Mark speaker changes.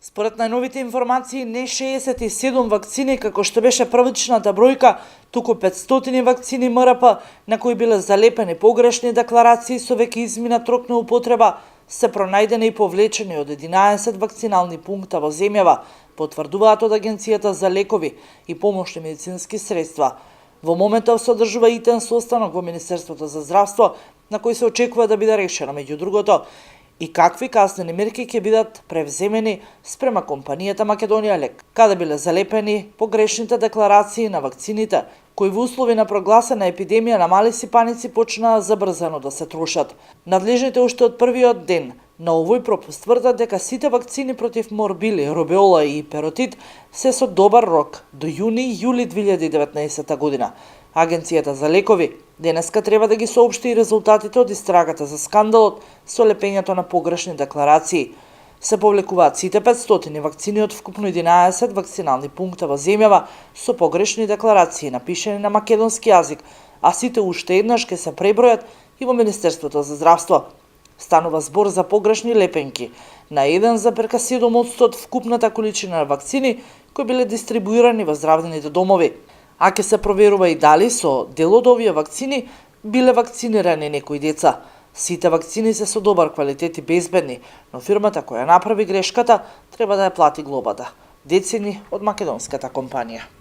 Speaker 1: Според најновите информации, не 67 вакцини, како што беше првичната бројка, туку 500 вакцини МРП, на кои биле залепени погрешни декларации со веќе изминат рок на употреба, се пронајдени и повлечени од 11 вакцинални пункта во земјава, потврдуваат од Агенцијата за лекови и помошни медицински средства. Во моментов се одржува итен состанок во Министерството за здравство, на кој се очекува да биде решено, меѓу другото, и какви каснени мерки ќе бидат превземени спрема компанијата Македонија Лек, каде биле залепени погрешните декларации на вакцините, кои во услови на прогласена епидемија на мали сипаници почнаа забрзано да се трошат. Надлежните уште од првиот ден на овој пропуст тврдат дека сите вакцини против морбили, рубеола и перотит се со добар рок до јуни-јули 2019 година. Агенцијата за лекови денеска треба да ги соопшти и резултатите од истрагата за скандалот со лепењето на погрешни декларации. Се повлекуваат сите 500 вакцини од вкупно 11 вакцинални пункта во земјава со погрешни декларации напишани на македонски јазик, а сите уште еднаш ќе се пребројат и во Министерството за здравство. Станува збор за погрешни лепенки на 1,7% од вкупната количина вакцини кои биле дистрибуирани во здравствените домови. А ќе се проверува и дали со дел од овие вакцини биле вакцинирани некои деца. Сите вакцини се со добар квалитет и безбедни, но фирмата која направи грешката треба да ја плати глобата. Децени од македонската компанија.